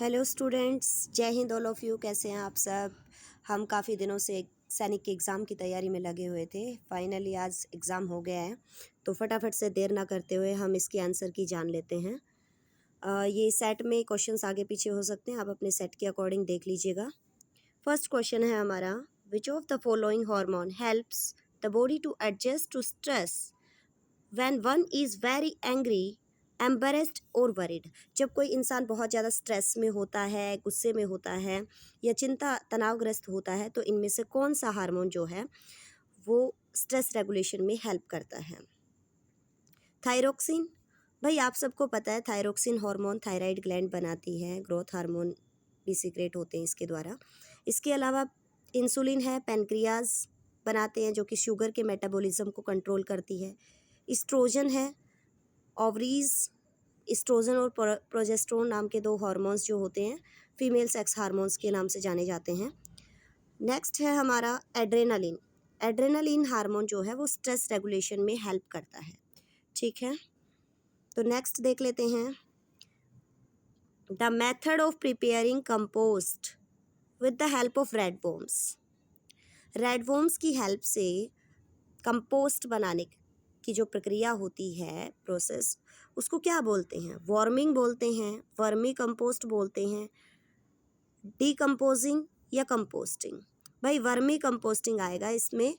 Hello students, जय Hind all of you. कैसे हैं आप सब। हम काफ़ी दिनों से सैनिक के एग्ज़ाम की तैयारी में लगे हुए थे। फाइनली आज एग्ज़ाम हो गया है, तो फटाफट से देर ना करते हुए हम इसकी आंसर की जान लेते हैं। ये सेट में क्वेश्चंस आगे पीछे हो सकते हैं, आप अपने सेट के अकॉर्डिंग देख लीजिएगा। फर्स्ट क्वेश्चन है हमारा, which of the following hormone helps the body to adjust to stress when one is very angry, embarrassed और वरीड। जब कोई इंसान बहुत ज़्यादा स्ट्रेस में होता है, गुस्से में होता है या चिंता तनावग्रस्त होता है, तो इनमें से कौन सा हार्मोन जो है वो स्ट्रेस रेगुलेशन में हेल्प करता है। थायरोक्सिन। भाई आप सबको पता है थायरोक्सिन हार्मोन थायराइड ग्लैंड बनाती है, ग्रोथ हार्मोन भी सीक्रेट होते हैं इसके द्वारा। इसके अलावा इंसुलिन है, पेनक्रियाज बनाते हैं जो कि शुगर के मेटाबॉलिज्म को कंट्रोल करती है। इस्ट्रोजन है, ओवरीज, इस्ट्रोजन और प्रोजेस्टेरोन नाम के दो हार्मोन्स जो होते हैं फीमेल सेक्स हार्मोन्स के नाम से जाने जाते हैं। नेक्स्ट है हमारा एड्रेनालिन। एड्रेनालिन हार्मोन जो है वो स्ट्रेस रेगुलेशन में हेल्प करता है। ठीक है, तो नेक्स्ट देख लेते हैं, the method of preparing compost with the help of red worms. Red worms की हेल्प से कंपोस्ट बनाने की जो प्रक्रिया होती है, प्रोसेस, उसको क्या बोलते हैं? वार्मिंग बोलते हैं, वर्मी कंपोस्ट बोलते हैं, डीकम्पोजिंग या कंपोस्टिंग। भाई वर्मी कंपोस्टिंग आएगा इसमें,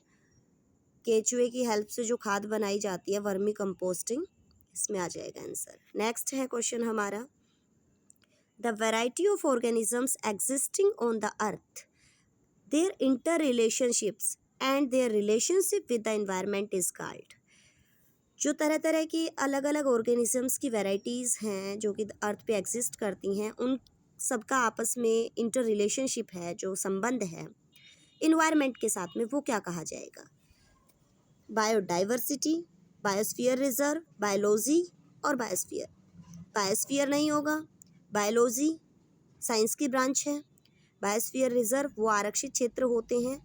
केचुए की हेल्प से जो खाद बनाई जाती है वर्मी कंपोस्टिंग, इसमें आ जाएगा आंसर। नेक्स्ट है क्वेश्चन हमारा, the variety of organisms existing on the earth, their interrelationships and their relationship with the environment is called. जो तरह तरह की अलग अलग ऑर्गेनिजम्स की वैरायटीज़ हैं जो कि अर्थ पे एग्जिस्ट करती हैं, उन सबका आपस में इंटर रिलेशनशिप है, जो संबंध है इन्वायरमेंट के साथ में, वो क्या कहा जाएगा? बायोडाइवर्सिटी, बायोस्फीयर रिजर्व, बायोलॉजी और बायोस्फीयर। बायोस्फीयर नहीं होगा, बायोलॉजी साइंस की ब्रांच है। बायोस्फीयर रिजर्व वो आरक्षित क्षेत्र होते हैं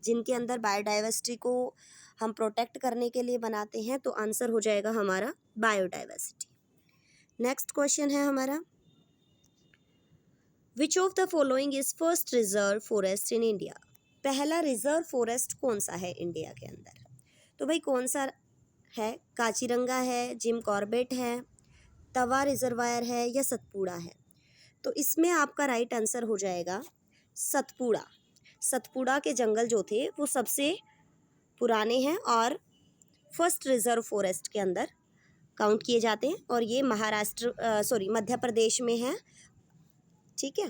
जिनके अंदर बायोडाइवर्सिटी को हम प्रोटेक्ट करने के लिए बनाते हैं, तो आंसर हो जाएगा हमारा बायोडाइवर्सिटी। नेक्स्ट क्वेश्चन है हमारा, which of the following is first reserve forest in India. पहला रिजर्व फॉरेस्ट कौन सा है इंडिया के अंदर? तो भाई कौन सा है? काजीरंगा है, जिम कॉर्बेट है, तवा रिजर्वायर है या सतपुड़ा है? तो इसमें आपका राइट आंसर हो जाएगा सतपुड़ा। सतपुड़ा के जंगल जो थे वो सबसे पुराने हैं और फर्स्ट रिजर्व फॉरेस्ट के अंदर काउंट किए जाते हैं, और ये मध्य प्रदेश में है। ठीक है,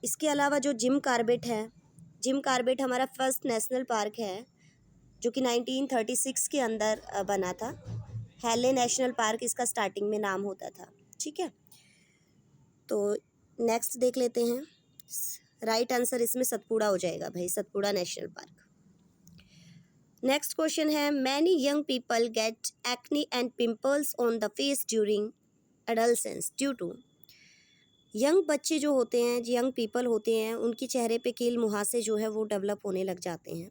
इसके अलावा जो जिम कॉर्बेट है, जिम कॉर्बेट हमारा फर्स्ट नेशनल पार्क है जो कि 1936 के अंदर बना था। हेले नेशनल पार्क इसका स्टार्टिंग में नाम होता था। ठीक है, तो नेक्स्ट देख लेते हैं, राइट आंसर इसमें सतपुड़ा हो जाएगा भाई, Satpura national park. Next question है, many young people get acne and pimples on the face during adolescence due to. Young बच्चे जो होते हैं, यंग पीपल होते हैं, उनके चेहरे पे कील मुहासे जो है वो डेवलप होने लग जाते हैं,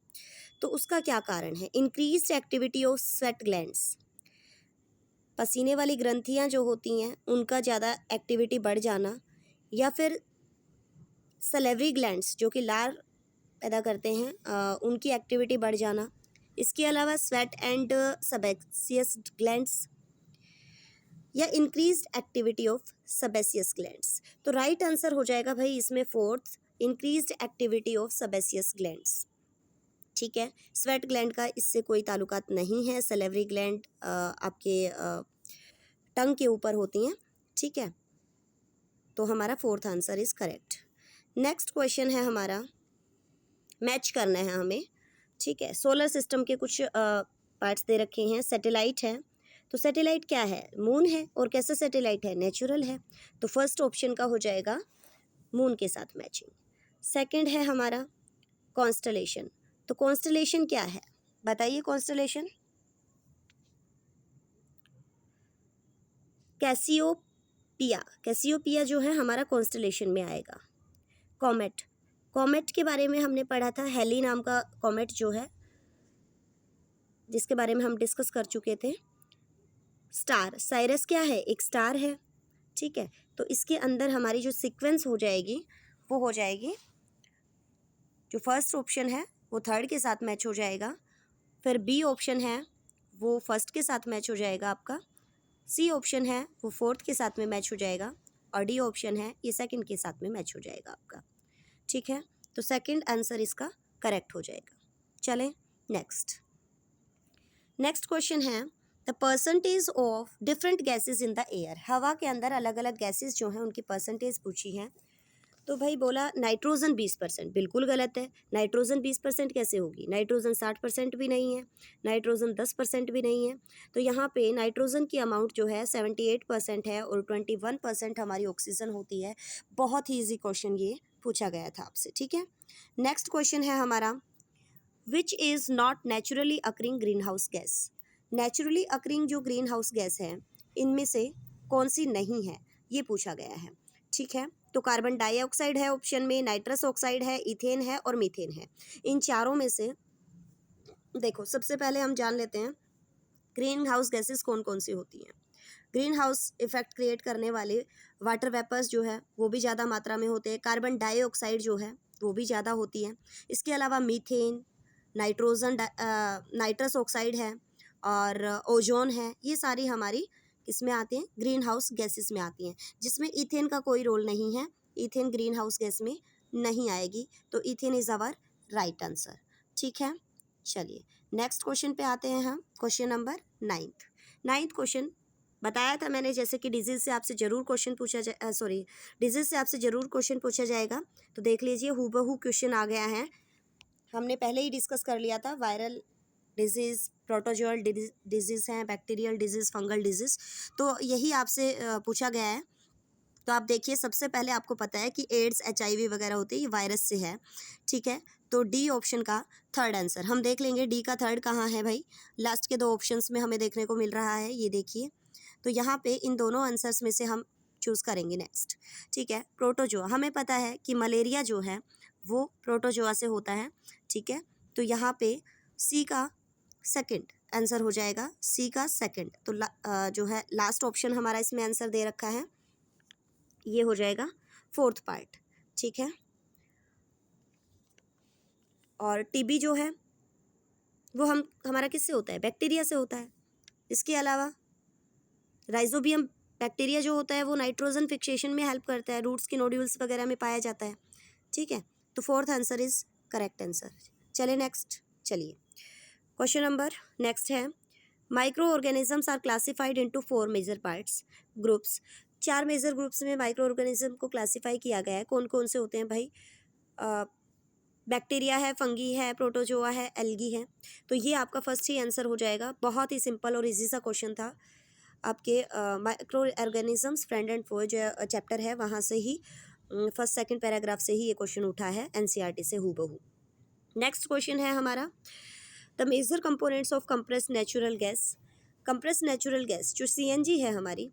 तो उसका क्या कारण है? Increased activity of sweat glands. पसीने वाली ग्रंथियां जो होती हैं उनका ज़्यादा एक्टिविटी बढ़ जाना, या फिर सलेवरी ग्लैंड्स जो कि लार पैदा करते हैं उनकी एक्टिविटी बढ़ जाना। इसके अलावा स्वेट एंड सेबेसियस ग्लैंड्स या increased activity of sebaceous glands. तो राइट आंसर हो जाएगा भाई इसमें fourth, increased activity of sebaceous glands. ठीक है, स्वेट ग्लैंड का इससे कोई ताल्लुकात नहीं है, सलेवरी ग्लैंड आपके टंग के ऊपर होती हैं। ठीक है, तो हमारा fourth answer is correct. Next question है हमारा, मैच करना है हमें। ठीक है, सोलर सिस्टम के कुछ पार्ट्स दे रखे हैं। सैटेलाइट है, तो सैटेलाइट क्या है? मून है। और कैसे सैटेलाइट है? नेचुरल है। तो फर्स्ट ऑप्शन का हो जाएगा मून के साथ मैचिंग। सेकंड है हमारा कॉन्स्टलेशन। तो कॉन्स्टलेशन क्या है बताइए? कॉन्स्टलेशन कैसियोपिया, कैसियोपिया जो है हमारा कॉन्स्टलेशन में आएगा। कॉमेट, कॉमेट के बारे में हमने पढ़ा था, हेली नाम का कॉमेट जो है जिसके बारे में हम डिस्कस कर चुके थे। स्टार, साइरस क्या है? एक स्टार है। ठीक है, तो इसके अंदर हमारी जो सीक्वेंस हो जाएगी वो हो जाएगी, जो फर्स्ट ऑप्शन है वो थर्ड के साथ मैच हो जाएगा, फिर बी ऑप्शन है वो फर्स्ट के साथ मैच हो जाएगा आपका, सी ऑप्शन है वो फोर्थ के साथ में मैच हो जाएगा, और डी ऑप्शन है ये सेकंड के साथ में मैच हो जाएगा आपका। ठीक है, तो सेकंड आंसर इसका करेक्ट हो जाएगा। चलें नेक्स्ट। नेक्स्ट क्वेश्चन है the percentage of different gases in the air. हवा के अंदर अलग अलग गैसेस जो हैं उनकी परसेंटेज पूछी है। तो भाई बोला नाइट्रोजन 20%, बिल्कुल गलत है। नाइट्रोजन 20% कैसे होगी? नाइट्रोजन 60% भी नहीं है, नाइट्रोजन 10% भी नहीं है। तो यहाँ पे नाइट्रोजन की अमाउंट जो है 78% है और 21% हमारी ऑक्सीजन होती है। बहुत ही ईजी क्वेश्चन ये पूछा गया था आपसे। ठीक है, नेक्स्ट क्वेश्चन है हमारा which is not naturally occurring green house gas. Naturally occurring जो ग्रीन हाउस गैस है इनमें से कौन सी नहीं है, ये पूछा गया है। ठीक है, तो कार्बन डाइऑक्साइड है ऑप्शन में, नाइट्रस ऑक्साइड है, इथेन है और मीथेन है। इन चारों में से देखो, सबसे पहले हम जान लेते हैं ग्रीन हाउस गैसेस कौन कौन सी होती हैं। ग्रीन हाउस इफेक्ट क्रिएट करने वाले वाटर वेपर्स जो है वो भी ज़्यादा मात्रा में होते हैं। कार्बन डाइऑक्साइड जो है वो भी ज़्यादा होती है। इसके अलावा मीथेन, नाइट्रोजन, नाइट्रस ऑक्साइड है और ओजोन है। ये सारी हमारी इसमें आती हैं, ग्रीन हाउस गैसेस में आती हैं, जिसमें इथेन का कोई रोल नहीं है। इथेन ग्रीन हाउस गैस में नहीं आएगी, तो ethane is our right answer. ठीक है, चलिए नेक्स्ट क्वेश्चन पे आते हैं हम। क्वेश्चन नंबर 9th क्वेश्चन बताया था मैंने, जैसे कि डिजीज़ से आपसे ज़रूर क्वेश्चन पूछा डिजीज़ से आपसे ज़रूर क्वेश्चन पूछा जाएगा। तो देख लीजिए हूबहू क्वेश्चन आ गया है। हमने पहले ही डिस्कस कर लिया था, वायरल डिजीज़, प्रोटोजोअल डिजीज़ हैं, बैक्टीरियल डिजीज़, फंगल डिजीज़, तो यही आपसे पूछा गया है। तो आप देखिए, सबसे पहले आपको पता है कि एड्स, HIV वगैरह होती है, ये वायरस से है। ठीक है, तो डी ऑप्शन का थर्ड आंसर हम देख लेंगे। डी का थर्ड कहाँ है भाई? लास्ट के 2 ऑप्शंस में हमें देखने को मिल रहा है, ये देखिए। तो यहाँ पे इन दोनों आंसर्स में से हम चूज़ करेंगे नेक्स्ट। ठीक है, प्रोटोजोआ, हमें पता है कि मलेरिया जो है वो प्रोटोजोआ से होता है। ठीक है, तो यहाँ पे सी का सेकंड आंसर हो जाएगा, सी का सेकंड। तो जो है लास्ट ऑप्शन हमारा इसमें आंसर दे रखा है, ये हो जाएगा फोर्थ पार्ट। ठीक है, और टीबी जो है वो हमारा किससे होता है? बैक्टीरिया से होता है। इसके अलावा राइजोबियम बैक्टीरिया जो होता है वो नाइट्रोजन फिक्सेशन में हेल्प करता है, रूट्स की नोड्यूल्स वगैरह में पाया जाता है। ठीक है, तो fourth answer is correct answer. चलिए नेक्स्ट, चलिए क्वेश्चन नंबर नेक्स्ट है microorganisms are classified into 4 major parts groups. 4 major groups में माइक्रो ऑर्गेनिज्म को क्लासीफाई किया गया है। कौन कौन से होते हैं भाई? बैक्टीरिया है, फंगी है, प्रोटोजोआ है, एल्गी है। तो ये आपका फर्स्ट ही आंसर हो जाएगा। बहुत ही सिंपल और इजी सा क्वेश्चन था आपके। माइक्रो ऑर्गेनिजम्स फ्रेंड एंड फो जो चैप्टर है वहाँ से ही फर्स्ट सेकंड पैराग्राफ से ही ये क्वेश्चन उठा है, NCERT से हूबहू। नेक्स्ट क्वेश्चन है हमारा the major components of compressed natural gas. Compressed natural gas जो CNG है हमारी,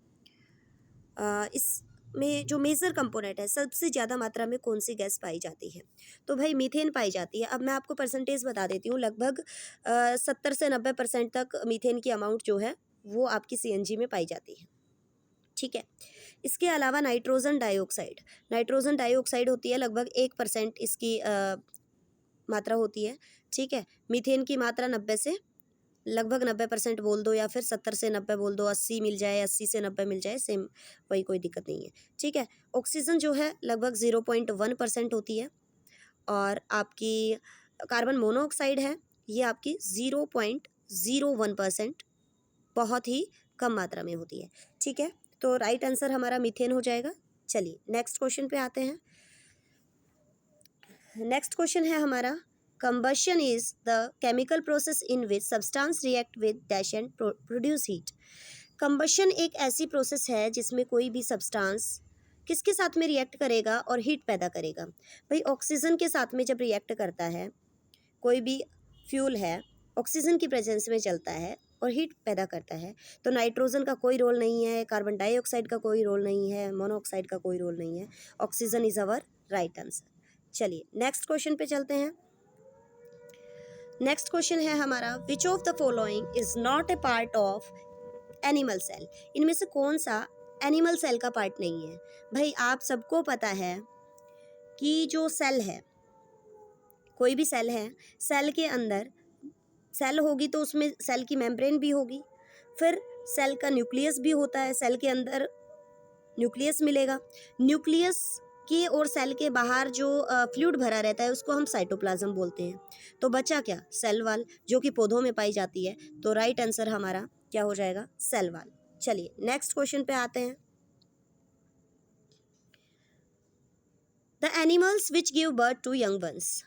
इसमें जो मेजर कंपोनेंट है, सबसे ज़्यादा मात्रा में कौन सी गैस पाई जाती है? तो भाई मीथेन पाई जाती है। अब मैं आपको परसेंटेज बता देती हूँ, लगभग 70 से 90% तक मीथेन की अमाउंट जो है वो आपकी CNG में पाई जाती है। ठीक है, इसके अलावा नाइट्रोजन डाइऑक्साइड होती है, लगभग 1% इसकी मात्रा होती है। ठीक है, मीथेन की मात्रा 90 से लगभग 90% बोल दो, या फिर 70 से 90 बोल दो, 80 मिल जाए, 80 से 90 मिल जाए, सेम वही, कोई दिक्कत नहीं है। ठीक है, ऑक्सीजन जो है लगभग 0.1% होती है, और आपकी कार्बन मोनोऑक्साइड है ये आपकी 0.01%, बहुत ही कम मात्रा में होती है। ठीक है, तो राइट आंसर हमारा मीथेन हो जाएगा। चलिए नेक्स्ट क्वेश्चन पे आते हैं। नेक्स्ट क्वेश्चन है हमारा combustion is the chemical process in which substance react with dash and produce heat. Combustion एक ऐसी प्रोसेस है जिसमें कोई भी सब्सटेंस किसके साथ में रिएक्ट करेगा और हीट पैदा करेगा? भाई ऑक्सीजन के साथ में जब रिएक्ट करता है, कोई भी फ्यूल है ऑक्सीजन की प्रेजेंस में चलता है और हीट पैदा करता है, तो नाइट्रोजन का कोई रोल नहीं है, कार्बन डाइऑक्साइड का कोई रोल नहीं है, मोनोऑक्साइड का कोई रोल नहीं है। Oxygen is our right answer. चलिए नेक्स्ट क्वेश्चन पे चलते हैं। नेक्स्ट क्वेश्चन है हमारा which of the following is not a part of animal cell. इनमें से कौन सा एनिमल सेल का पार्ट नहीं है। भाई आप सबको पता है कि जो सेल है, कोई भी सेल है, सेल के अंदर सेल होगी तो उसमें सेल की मेम्ब्रेन भी होगी, फिर सेल का न्यूक्लियस भी होता है, सेल के अंदर न्यूक्लियस मिलेगा, न्यूक्लियस के और सेल के बाहर जो फ्लूइड भरा रहता है उसको हम साइटोप्लाज्म बोलते हैं। तो बचा क्या? सेल वॉल, जो कि पौधों में पाई जाती है। तो राइट आंसर हमारा क्या हो जाएगा? Cell wall. चलिए नेक्स्ट क्वेश्चन पे आते हैं। The animals which give birth to young ones,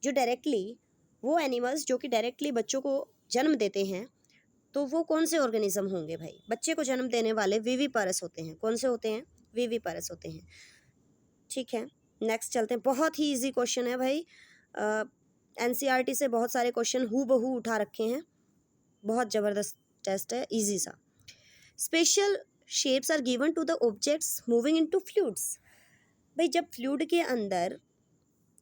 जो डायरेक्टली, वो एनिमल्स जो कि डायरेक्टली बच्चों को जन्म देते हैं, तो वो कौन से ऑर्गेनिज्म होंगे भाई? बच्चे को जन्म देने वाले विविपारस होते हैं। कौन से होते हैं? विविपारस होते हैं। ठीक है, नेक्स्ट चलते हैं। बहुत ही इजी क्वेश्चन है भाई, एनसीईआरटी से बहुत सारे क्वेश्चन हू बहू उठा रखे हैं, बहुत ज़बरदस्त टेस्ट है, इजी सा। Special shapes are given to the objects moving into fluids. भाई जब फ्लूइड के अंदर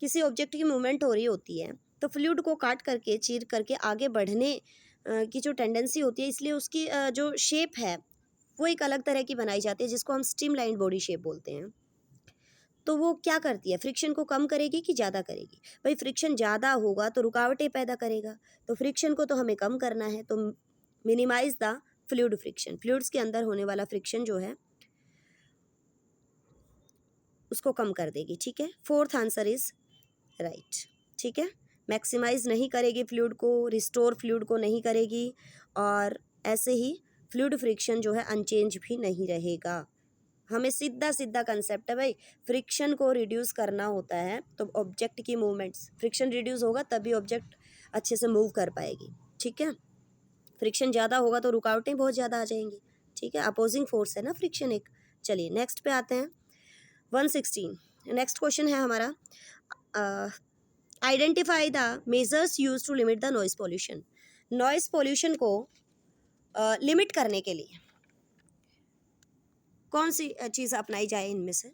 किसी ऑब्जेक्ट की मूवमेंट हो रही होती है तो फ्लूइड को काट करके, चीर करके आगे बढ़ने की जो टेंडेंसी होती है, इसलिए उसकी जो शेप है वो एक अलग तरह की बनाई जाती है, जिसको हम स्ट्रीमलाइन बॉडी शेप बोलते हैं। तो वो क्या करती है? फ्रिक्शन को कम करेगी कि ज़्यादा करेगी? भाई फ्रिक्शन ज़्यादा होगा तो रुकावटें पैदा करेगा, तो फ्रिक्शन को तो हमें कम करना है, तो minimise the fluid friction. Fluids के अंदर होने वाला फ्रिक्शन जो है उसको कम कर देगी। ठीक है, फोर्थ आंसर इज राइट। ठीक है, मैक्सिमाइज नहीं करेगी फ्लूइड को, रिस्टोर फ्लूइड को नहीं करेगी, और ऐसे ही फ्लूइड फ्रिक्शन जो है अनचेंज भी नहीं रहेगा। हमें सीधा सीधा कंसेप्ट है भाई, फ्रिक्शन को रिड्यूस करना होता है तो ऑब्जेक्ट की मूवमेंट्स, फ्रिक्शन रिड्यूस होगा तभी ऑब्जेक्ट अच्छे से मूव कर पाएगी। ठीक है, फ्रिक्शन ज़्यादा होगा तो रुकावटें बहुत ज़्यादा आ जाएंगी। ठीक है, अपोजिंग फोर्स है ना फ्रिक्शन एक। चलिए नेक्स्ट पे आते हैं। 116 नेक्स्ट क्वेश्चन है हमारा, identify the measures use to limit the noise pollution. Noise pollution को लिमिट करने के लिए कौन सी चीज़ अपनाई जाए इनमें से?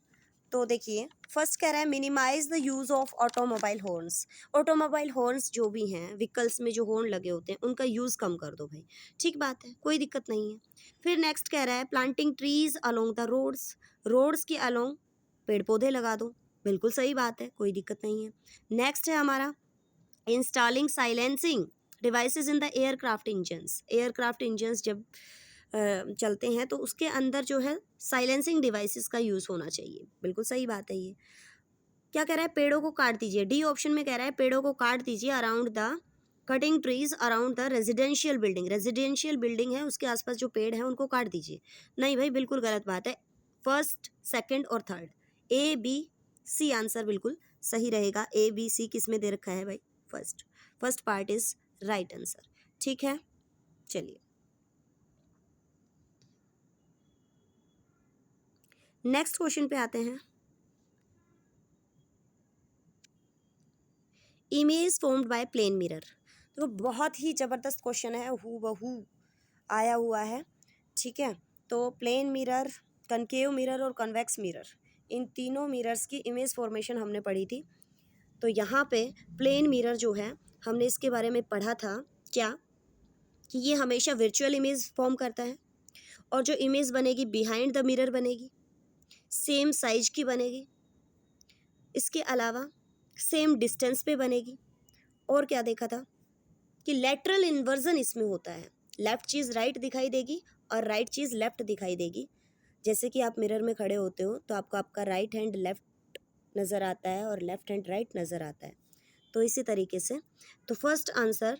तो देखिए, फर्स्ट कह रहा है minimise the use of automobile horns. Automobile horns जो भी हैं, व्हीकल्स में जो हॉर्न लगे होते हैं उनका यूज़ कम कर दो भाई। ठीक बात है, कोई दिक्कत नहीं है। फिर नेक्स्ट कह रहा है planting trees along the roads. Roads के अलोंग पेड़ पौधे लगा दो। बिल्कुल सही बात है, कोई दिक्कत नहीं है। नेक्स्ट है हमारा installing silencing devices in the aircraft engines. Aircraft engines जब चलते हैं तो उसके अंदर जो है साइलेंसिंग डिवाइसेस का यूज़ होना चाहिए। बिल्कुल सही बात है ये। क्या कह रहा है? पेड़ों को काट दीजिए। डी ऑप्शन में कह रहा है पेड़ों को काट दीजिए around the, cutting trees around the residential building. Residential building है उसके आसपास जो पेड़ हैं उनको काट दीजिए। नहीं भाई, बिल्कुल गलत बात है। फर्स्ट, सेकंड और third, A B C answer बिल्कुल सही रहेगा। ए बी सी किस में दे रखा है भाई? First, first part is right answer. ठीक है, चलिए नेक्स्ट क्वेश्चन पे आते हैं। Image formed by plane mirror. तो बहुत ही ज़बरदस्त क्वेश्चन है, हू बहू आया हुआ है। ठीक है, तो प्लेन मिरर, कनकेव मिरर और कन्वेक्स मिरर, इन तीनों मिरर्स की इमेज फॉर्मेशन हमने पढ़ी थी। तो यहाँ पे प्लेन मिरर जो है हमने इसके बारे में पढ़ा था क्या, कि ये हमेशा वर्चुअल इमेज फॉर्म करता है, और जो इमेज बनेगी बिहाइंड द मिरर बनेगी, सेम साइज की बनेगी, इसके अलावा सेम डिस्टेंस पे बनेगी। और क्या देखा था कि लेटरल इन्वर्जन इसमें होता है, लेफ्ट चीज़ राइट दिखाई देगी और राइट चीज़ लेफ्ट दिखाई देगी। जैसे कि आप मिरर में खड़े होते हो तो आपको आपका राइट हैंड लेफ्ट नज़र आता है और लेफ्ट हैंड राइट नज़र आता है। तो इसी तरीके से तो फर्स्ट आंसर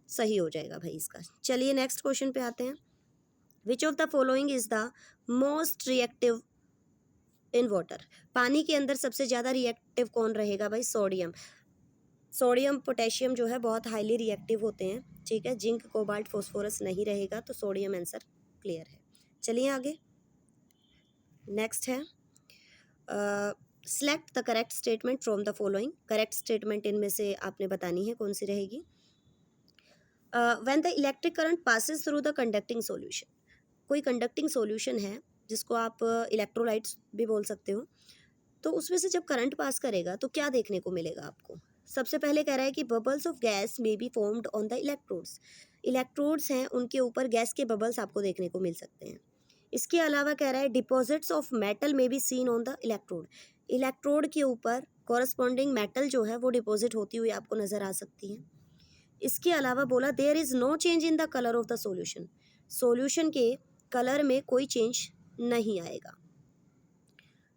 सही हो जाएगा भाई इसका। चलिए नेक्स्ट क्वेश्चन पे आते हैं। विच of the following is the most reactive in water. पानी के अंदर सबसे ज़्यादा रिएक्टिव कौन रहेगा भाई? सोडियम। सोडियम पोटेशियम जो है बहुत हाईली रिएक्टिव होते हैं। ठीक है, जिंक कोबाल्ट फॉस्फोरस नहीं रहेगा, तो सोडियम आंसर क्लियर है। चलिए आगे, नेक्स्ट है select the correct statement from the following. Correct statement इनमें से आपने बतानी है कौन सी रहेगी। When the electric current passes through the conducting solution. कोई कंडक्टिंग सॉल्यूशन है जिसको आप इलेक्ट्रोलाइट्स भी बोल सकते हो, तो उसमें से जब करंट पास करेगा तो क्या देखने को मिलेगा आपको? सबसे पहले कह रहा है कि bubbles of gas may be formed on the electrodes. Electrodes हैं उनके ऊपर गैस के बबल्स आपको देखने को मिल सकते हैं। इसके अलावा कह रहा है डिपॉजिट्स ऑफ मेटल में be seen on the electrode, electrode के ऊपर कॉरस्पॉन्डिंग मेटल जो है वो डिपॉजिट होती हुई आपको नज़र आ सकती है। इसके अलावा बोला there is no change in the colour of the solution, solution के कलर में कोई चेंज नहीं आएगा।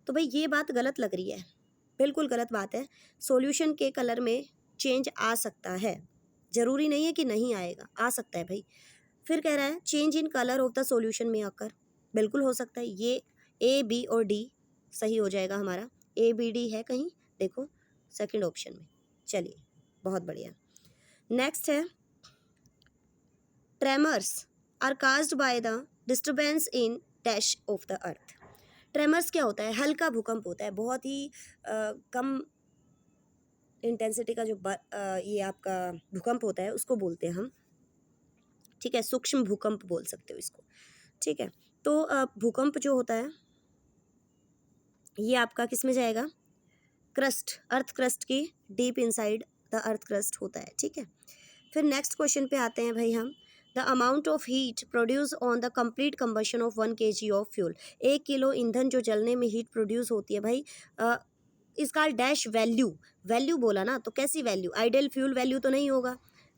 तो भाई ये बात गलत लग रही है, बिल्कुल गलत बात है। सॉल्यूशन के कलर में चेंज आ सकता है, ज़रूरी नहीं है कि नहीं आएगा, आ सकता है भाई। फिर कह रहा है change in colour of the solution में आकर, बिल्कुल हो सकता है। ये ए बी और डी सही हो जाएगा हमारा, ए बी डी है कहीं, देखो सेकंड ऑप्शन में। चलिए बहुत बढ़िया। नेक्स्ट है tremors are caused by the disturbance in dash of the earth. Tremors क्या होता है? हल्का भूकंप होता है, बहुत ही कम इंटेंसिटी का जो ये आपका भूकंप होता है उसको बोलते हैं हम, ठीक है, सूक्ष्म भूकंप बोल सकते हो इसको, ठीक है। तो भूकंप जो होता है ये आपका किस में जाएगा? क्रस्ट, अर्थ क्रस्ट की deep inside the earth crust होता है, ठीक है। फिर नेक्स्ट क्वेश्चन पे आते हैं भाई हम, the amount of heat produce on the complete combustion of 1 kg of fuel, 1 kilo ईंधन जो जलने में हीट प्रोड्यूस होती है भाई, इसका डैश वैल्यू, वैल्यू बोला ना, तो कैसी वैल्यू? आइडियल फ्यूल वैल्यू तो नहीं होगा,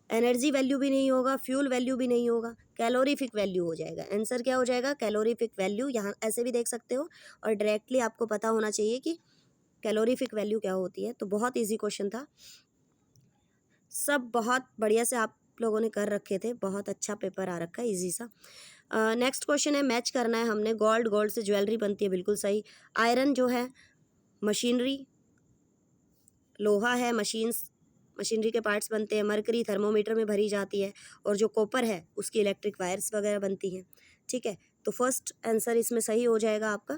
एनर्जी वैल्यू भी नहीं होगा, फ्यूल वैल्यू भी नहीं होगा, कैलोरीफिक वैल्यू हो जाएगा। आंसर क्या हो जाएगा? Calorific value. यहाँ ऐसे भी देख सकते हो और डायरेक्टली आपको पता होना चाहिए कि कैलोरीफिक वैल्यू क्या होती है। तो बहुत ईजी क्वेश्चन था, सब बहुत बढ़िया से आप लोगों ने कर रखे थे, बहुत अच्छा पेपर आ रखा है, ईजी सा। नेक्स्ट क्वेश्चन है, मैच करना है हमने। गोल्ड, गोल्ड से ज्वेलरी बनती है, बिल्कुल सही। आयरन जो है मशीनरी, लोहा है मशीनरी के पार्ट्स बनते हैं। मरकरी थर्मोमीटर में भरी जाती है, और जो कॉपर है उसकी इलेक्ट्रिक वायर्स वगैरह बनती हैं, ठीक है। तो फर्स्ट आंसर इसमें सही हो जाएगा आपका,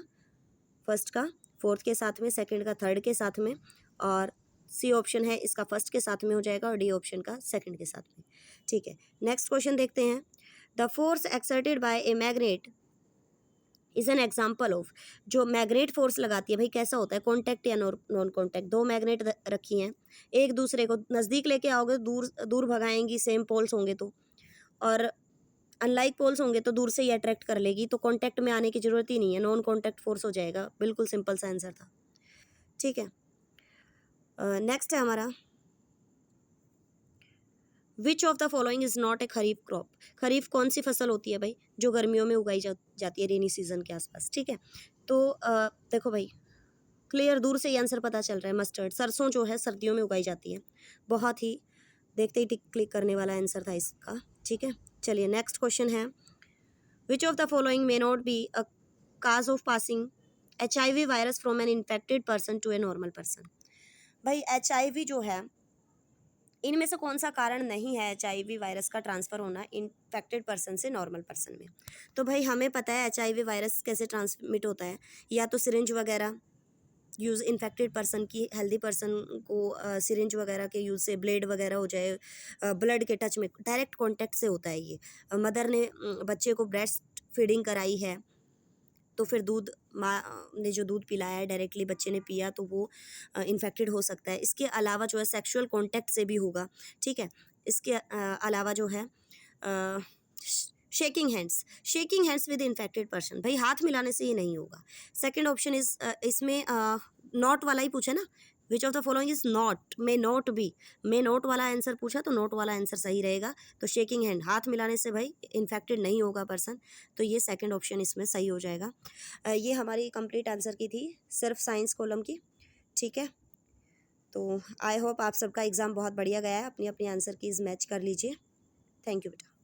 फर्स्ट का फोर्थ के साथ में, सेकंड का थर्ड के साथ में, और सी ऑप्शन है इसका फर्स्ट के साथ में हो जाएगा, और डी ऑप्शन का सेकंड के साथ में, ठीक है। नेक्स्ट क्वेश्चन देखते हैं, the force exerted by a magnet is an example of, जो मैग्नेट फोर्स लगाती है भाई कैसा होता है? कॉन्टैक्ट या नॉन कॉन्टैक्ट? दो मैग्नेट रखी हैं, एक दूसरे को नज़दीक लेके आओगे दूर दूर भगाएंगी, सेम पोल्स होंगे तो, और अनलाइक पोल्स होंगे तो दूर से ही अट्रैक्ट कर लेगी, तो कॉन्टैक्ट में आने की ज़रूरत ही नहीं है, नॉन कॉन्टैक्ट फोर्स हो जाएगा। बिल्कुल सिंपल सा आंसर था, ठीक है। नेक्स्ट है हमारा, which of the following is not a kharif crop, kharif कौन सी फसल होती है भाई जो गर्मियों में उगाई जाती है रेनी सीजन के आसपास, ठीक है। तो देखो भाई क्लियर, दूर से ही आंसर पता चल रहा है, मस्टर्ड, सरसों जो है सर्दियों में उगाई जाती है। बहुत ही देखते ही टिक क्लिक करने वाला आंसर था इसका, ठीक है। चलिए नेक्स्ट क्वेश्चन है, which of the following may not be a cause of passing HIV virus from an infected person to a normal person. भाई HIV जो है, इनमें से कौन सा कारण नहीं है HIV वायरस का ट्रांसफ़र होना इन्फेक्टेड पर्सन से नॉर्मल पर्सन में? तो भाई हमें पता है HIV वायरस कैसे ट्रांसमिट होता है, या तो सिरिंज वगैरह यूज़, इन्फेक्टेड पर्सन की, हेल्दी पर्सन को सिरिंज वगैरह के यूज़ से, ब्लेड वगैरह हो जाए, ब्लड के टच में, डायरेक्ट कांटेक्ट से होता है ये। मदर ने बच्चे को ब्रेस्ट फीडिंग कराई है, तो फिर दूध, माँ ने जो दूध पिलाया है डायरेक्टली बच्चे ने पिया, तो वो इन्फेक्टेड हो सकता है। इसके अलावा जो है सेक्सुअल कांटेक्ट से भी होगा, ठीक है। इसके अलावा जो है shaking hands with infected person, भाई हाथ मिलाने से ही नहीं होगा। सेकंड ऑप्शन इज, इसमें नॉट वाला ही पूछा ना, विच of the following is not, may not B, may not वाला आंसर पूछा तो नॉट वाला आंसर सही रहेगा। तो शेकिंग हैंड, हाथ मिलाने से भाई इन्फेक्टेड नहीं होगा पर्सन, तो ये सेकंड ऑप्शन इसमें सही हो जाएगा। ये हमारी कंप्लीट आंसर की थी, सिर्फ साइंस कॉलम की, ठीक है। तो आई होप आप सबका एग्ज़ाम बहुत बढ़िया गया है, अपनी अपनी आंसर कीज़ मैच कर लीजिए। थैंक यू बेटा।